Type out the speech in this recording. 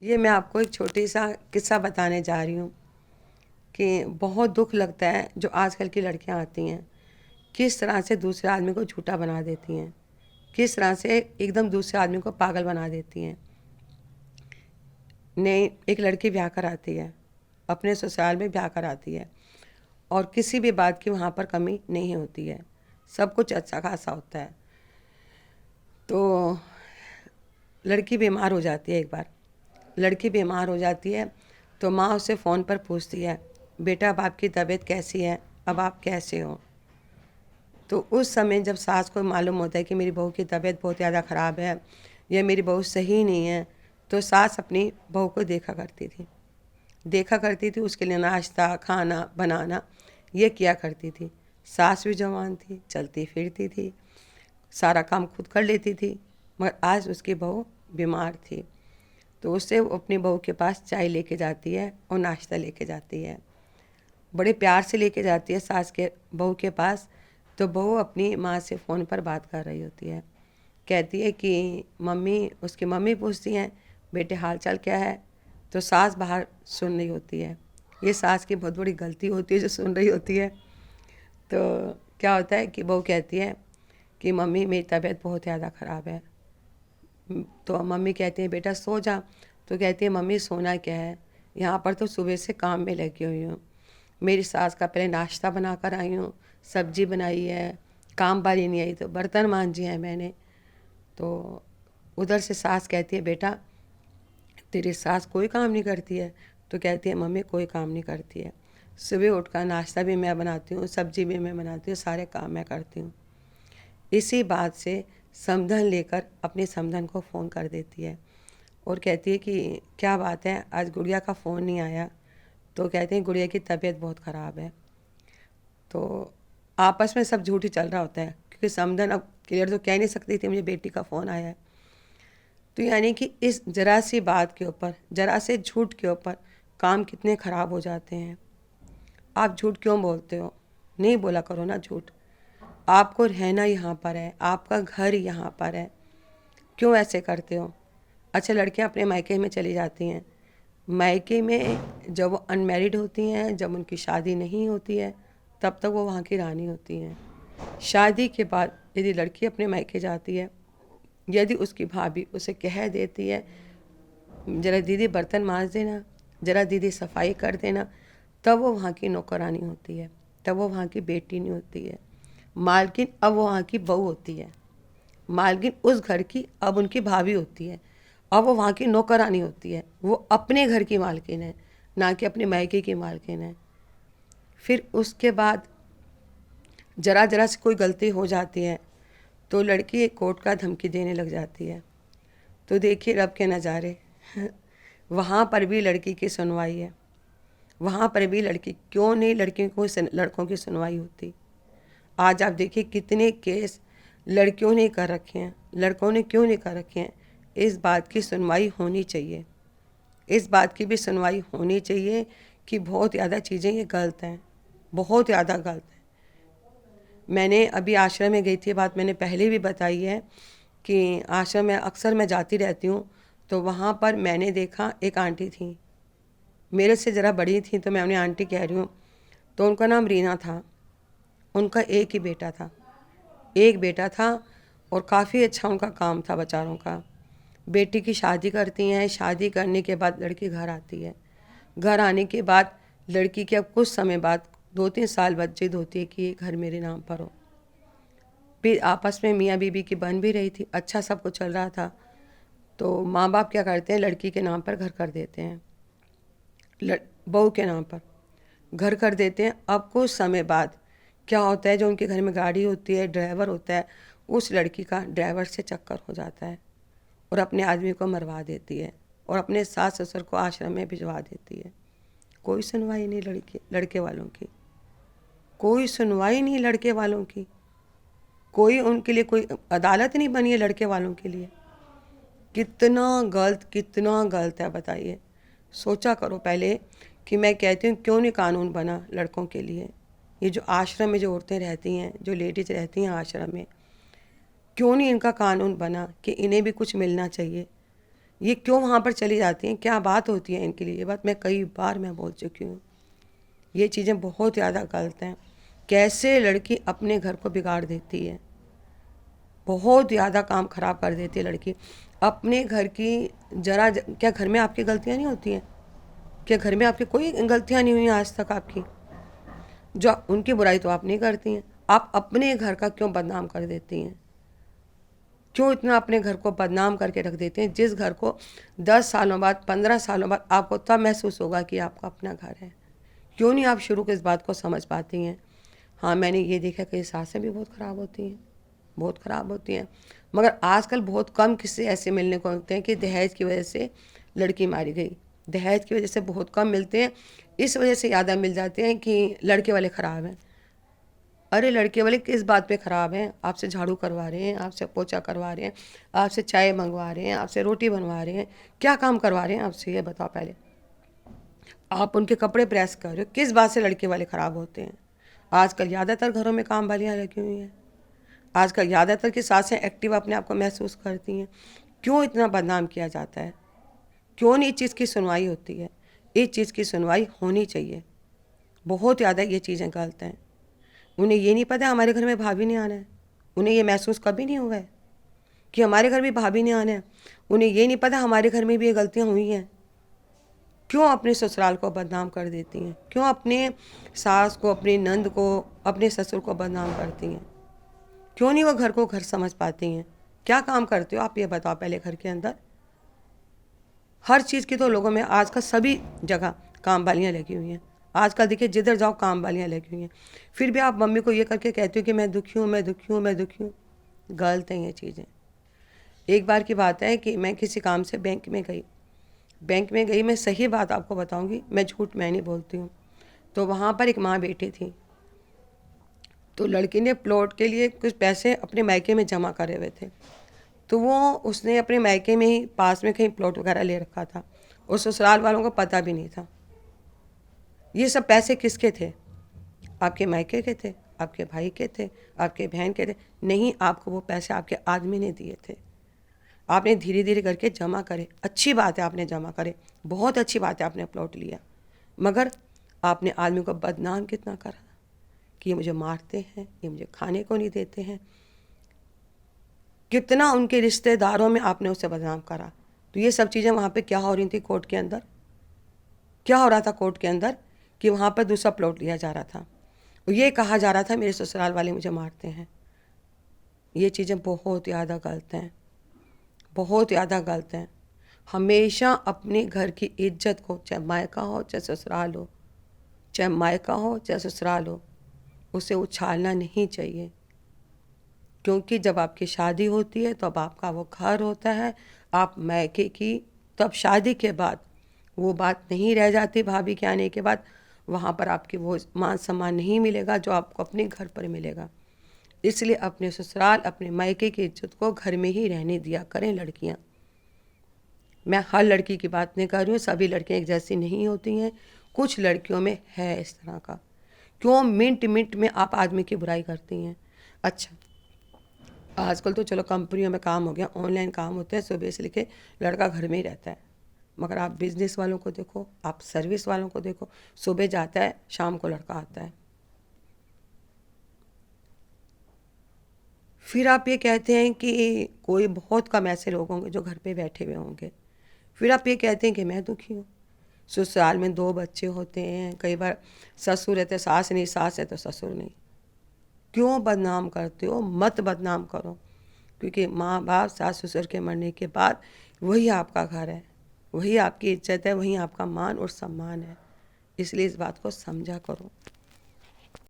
ये मैं आपको एक छोटी सा किस्सा बताने जा रही हूँ कि बहुत दुख लगता है जो आजकल की लड़कियाँ आती हैं, किस तरह से दूसरे आदमी को झूठा बना देती हैं, किस तरह से एकदम दूसरे आदमी को पागल बना देती हैं। नहीं, एक लड़की ब्याह कर आती है, अपने ससुराल में ब्याह कर आती है और किसी भी बात की वहाँ पर कमी नहीं होती है, सब कुछ अच्छा खासा होता है। तो लड़की बीमार हो जाती है। एक बार लड़की बीमार हो जाती है तो माँ उससे फ़ोन पर पूछती है, बेटा अब आपकी तबीयत कैसी है, अब आप कैसे हो। तो उस समय जब सास को मालूम होता है कि मेरी बहू की तबीयत बहुत ज़्यादा ख़राब है या मेरी बहू सही नहीं है, तो सास अपनी बहू को देखा करती थी, उसके लिए नाश्ता खाना बनाना ये किया करती थी। सास भी जवान थी, चलती फिरती थी, सारा काम खुद कर लेती थी, मगर आज उसकी बहू बीमार थी। तो उससे वो अपनी बहू के पास चाय लेके जाती है और नाश्ता लेके जाती है, बड़े प्यार से लेके जाती है सास के बहू के पास। तो बहू अपनी माँ से फ़ोन पर बात कर रही होती है, कहती है कि मम्मी, उसकी मम्मी पूछती हैं बेटे हाल चाल क्या है। तो सास बाहर सुन रही होती है, ये सास की बहुत बड़ी गलती होती है जो सुन रही होती है। तो क्या होता है कि बहू कहती है कि मम्मी मेरी तबीयत बहुत ज़्यादा ख़राब है। तो मम्मी कहती है बेटा सो जा। तो कहती है मम्मी सोना क्या है, यहाँ पर तो सुबह से काम में लगी हुई हूँ, मेरी सास का पहले नाश्ता बना कर आई हूँ, सब्जी बनाई है, काम वाली नहीं आई तो बर्तन मांजी हैं मैंने। तो उधर से सास कहती है बेटा तेरी सास कोई काम नहीं करती है। तो कहती है मम्मी कोई काम नहीं करती है, सुबह उठकर नाश्ता भी मैं बनाती हूँ, सब्जी भी मैं बनाती हूँ, सारे काम मैं करती हूँ। इसी बात से समधन लेकर अपने समधन को फ़ोन कर देती है और कहती है कि क्या बात है आज गुड़िया का फ़ोन नहीं आया। तो कहते हैं गुड़िया की तबीयत बहुत ख़राब है। तो आपस में सब झूठ ही चल रहा होता है क्योंकि समधन अब क्लियर तो कह नहीं सकती थी मुझे बेटी का फ़ोन आया है। तो यानी कि इस ज़रा सी बात के ऊपर, ज़रा से झूठ के ऊपर काम कितने ख़राब हो जाते हैं। आप झूठ क्यों बोलते हो, नहीं बोला करो ना झूठ। आपको रहना यहाँ पर है, आपका घर यहाँ पर है, क्यों ऐसे करते हो। अच्छा, लड़कियाँ अपने मायके में चली जाती हैं, मायके में जब वो अनमैरिड होती हैं, जब उनकी शादी नहीं होती है, तब तक वो वहाँ की रानी होती हैं। शादी के बाद यदि लड़की अपने मायके जाती है, यदि उसकी भाभी उसे कह देती है ज़रा दीदी बर्तन मांज देना, ज़रा दीदी सफाई कर देना, तब वो वहाँ की नौकरानी होती है, तब वो वहाँ की बेटी नहीं होती है। मालकिन अब वो वहाँ की बहू होती है, मालकिन उस घर की अब उनकी भाभी होती है, अब वो वहाँ की नौकरानी होती है। वो अपने घर की मालकिन है, ना कि अपने मायके की मालकिन है। फिर उसके बाद ज़रा ज़रा से कोई गलती हो जाती है तो लड़की एक कोर्ट का धमकी देने लग जाती है। तो देखिए रब के नज़ारे वहाँ पर भी लड़की की सुनवाई है, वहाँ पर भी लड़की, क्यों नहीं लड़कियों को लड़कों की सुनवाई होती। आज आप देखिए कितने केस लड़कियों ने कर रखे हैं, लड़कों ने क्यों नहीं कर रखे हैं। इस बात की सुनवाई होनी चाहिए, इस बात की भी सुनवाई होनी चाहिए कि बहुत ज़्यादा चीज़ें ये गलत हैं, बहुत ज़्यादा गलत हैं। मैंने अभी आश्रम में गई थी, बात मैंने पहले भी बताई है कि आश्रम में अक्सर मैं जाती रहती हूँ। तो वहाँ पर मैंने देखा एक आंटी थी, मेरे से ज़रा बड़ी थी, तो मैं उन्हें आंटी कह रही हूँ। तो उनका नाम रीना था, उनका एक ही बेटा था, एक बेटा था और काफ़ी अच्छा उनका काम था बेचारों का। बेटी की शादी करती हैं, शादी करने के बाद लड़की घर आती है, घर आने के बाद लड़की के अब कुछ समय बाद 2-3 साल बाद जिद होती है कि ये घर मेरे नाम पर हो। फिर आपस में मियाँ बीबी की बन भी रही थी, अच्छा सब कुछ चल रहा था। तो माँ बाप क्या करते हैं, लड़की के नाम पर घर कर देते हैं, बहू के नाम पर घर कर देते हैं। अब कुछ समय बाद क्या होता है, जो उनके घर में गाड़ी होती है, ड्राइवर होता है, उस लड़की का ड्राइवर से चक्कर हो जाता है और अपने आदमी को मरवा देती है और अपने सास ससुर को आश्रम में भिजवा देती है। कोई सुनवाई नहीं लड़के वालों की, कोई सुनवाई नहीं लड़के वालों की, कोई उनके लिए कोई अदालत नहीं बनी है लड़के वालों के लिए। कितना गलत है बताइए। सोचा करो पहले कि मैं कहती हूँ क्यों नहीं कानून बना लड़कों के लिए। ये जो आश्रम में जो औरतें रहती हैं, जो लेडीज़ रहती हैं आश्रम में, क्यों नहीं इनका कानून बना कि इन्हें भी कुछ मिलना चाहिए। ये क्यों वहाँ पर चली जाती हैं, क्या बात होती है इनके लिए? ये बात मैं कई बार मैं बोल चुकी हूँ। ये चीज़ें बहुत ज़्यादा गलत हैं। कैसे लड़की अपने घर को बिगाड़ देती है, बहुत ज़्यादा काम ख़राब कर देती है लड़की अपने घर की। क्या घर में आपकी गलतियाँ नहीं होती हैं? क्या घर में आपकी कोई गलतियाँ नहीं हुई आज तक आपकी? जो उनकी बुराई तो आप नहीं करती हैं, आप अपने घर का क्यों बदनाम कर देती हैं? क्यों इतना अपने घर को बदनाम करके रख देते हैं? जिस घर को 10 सालों बाद, 15 सालों बाद आपको तब महसूस होगा कि आपका अपना घर है। क्यों नहीं आप शुरू के इस बात को समझ पाती हैं? हाँ, मैंने ये देखा कि सासें भी बहुत ख़राब होती हैं, बहुत ख़राब होती हैं। मगर आजकल बहुत कम किस्से ऐसे मिलने को मिलते हैं कि दहेज की वजह से लड़की मारी गई। दहेज की वजह से बहुत कम मिलते हैं, इस वजह से ज़्यादा मिल जाते हैं कि लड़के वाले ख़राब हैं। अरे लड़के वाले किस बात पे ख़राब हैं? आपसे झाड़ू करवा रहे हैं, आपसे पोछा करवा रहे हैं, आपसे चाय मंगवा रहे हैं, आपसे रोटी बनवा रहे हैं, क्या काम करवा रहे हैं आपसे, ये बताओ पहले। आप उनके कपड़े प्रेस कर रहे हो, किस बात से लड़के वाले ख़राब होते हैं? आजकल ज़्यादातर घरों में काम वालियाँ लगी हुई हैं। आजकल ज़्यादातर की सासें एक्टिव अपने आप को महसूस करती हैं। क्यों इतना बदनाम किया जाता है? क्यों नहीं इस चीज़ की सुनवाई होती है? इस चीज़ की सुनवाई होनी चाहिए। बहुत ज़्यादा ये चीज़ें गलत हैं। उन्हें ये नहीं पता हमारे घर में भाभी नहीं आना है। उन्हें ये महसूस कभी नहीं हुआ है कि हमारे घर में भाभी नहीं आना है। उन्हें ये नहीं पता हमारे घर में भी ये गलतियाँ हुई हैं। क्यों अपने ससुराल को बदनाम कर देती हैं? क्यों अपने सास को, अपनी नंद को, अपने ससुर को बदनाम करती हैं? क्यों नहीं वो घर को घर समझ पाती हैं? क्या काम करते हो आप, ये बताओ पहले घर के अंदर। हर चीज़ की तो लोगों में आजकल सभी जगह काम वालियाँ लगी हुई हैं। आजकल देखिए जिधर जाओ काम वालियाँ लगी हुई हैं, फिर भी आप मम्मी को ये करके कहते हो कि मैं दुखी हूँ, मैं दुखी हूँ, मैं दुखी हूँ। गलत हैं ये चीज़ें। एक बार की बात है कि मैं किसी काम से बैंक में गई, मैं सही बात आपको बताऊंगी, मैं झूठ मैं नहीं बोलती हूँ। तो वहाँ पर एक माँ बैठी थी, तो लड़की ने प्लॉट के लिए कुछ पैसे अपने मायके में जमा करे हुए थे, तो वो उसने अपने मायके में ही पास में कहीं प्लॉट वगैरह ले रखा था, और ससुराल वालों को पता भी नहीं था। ये सब पैसे किसके थे? आपके मायके के थे, आपके भाई के थे, आपके बहन के थे? नहीं, आपको वो पैसे आपके आदमी ने दिए थे। आपने धीरे धीरे करके जमा करे, अच्छी बात है आपने जमा करे, बहुत अच्छी बात है आपने प्लॉट लिया, मगर आपने आदमी को बदनाम कितना करा कि ये मुझे मारते हैं, ये मुझे खाने को नहीं देते हैं। कितना उनके रिश्तेदारों में आपने उसे बदनाम करा। तो ये सब चीज़ें वहाँ पे क्या हो रही थी कोर्ट के अंदर? क्या हो रहा था कोर्ट के अंदर कि वहाँ पर दूसरा प्लॉट लिया जा रहा था, और ये कहा जा रहा था मेरे ससुराल वाले मुझे मारते हैं। ये चीज़ें बहुत ज़्यादा गलत हैं, बहुत ज़्यादा गलत हैं। हमेशा अपने घर की इज्जत को, चाहे मायका हो चाहे ससुराल हो, चाहे मायका हो चाहे ससुराल हो, उसे उछालना नहीं चाहिए। क्योंकि जब आपकी शादी होती है तब आपका वो घर होता है, आप मायके की, तब शादी के बाद वो बात नहीं रह जाती। भाभी के आने के बाद वहाँ पर आपकी वो मान सम्मान नहीं मिलेगा जो आपको अपने घर पर मिलेगा। इसलिए अपने ससुराल, अपने मायके की इज्जत को घर में ही रहने दिया करें लड़कियाँ। मैं हर लड़की की बात नहीं कर रही हूँ, सभी लड़कियाँ एक जैसी नहीं होती हैं, कुछ लड़कियों में है इस तरह का। क्यों मिनट मिनट में आप आदमी की बुराई करती हैं? अच्छा, आजकल तो चलो कंपनियों में काम हो गया, ऑनलाइन काम होते हैं, सुबह से लेके लड़का घर में ही रहता है, मगर आप बिजनेस वालों को देखो, आप सर्विस वालों को देखो, सुबह जाता है शाम को लड़का आता है। फिर आप ये कहते हैं कि कोई बहुत कम ऐसे लोग होंगे जो घर पे बैठे हुए होंगे। फिर आप ये कहते हैं कि मैं दुखी हूँ। ससुराल में 2 बच्चे होते हैं, कई बार ससुर है तो सास नहीं, सास है तो ससुर नहीं। क्यों बदनाम करते हो? मत बदनाम करो, क्योंकि माँ बाप, सास ससुर के मरने के बाद वही आपका घर है, वही आपकी इज्जत है, वही आपका मान और सम्मान है। इसलिए इस बात को समझा करो।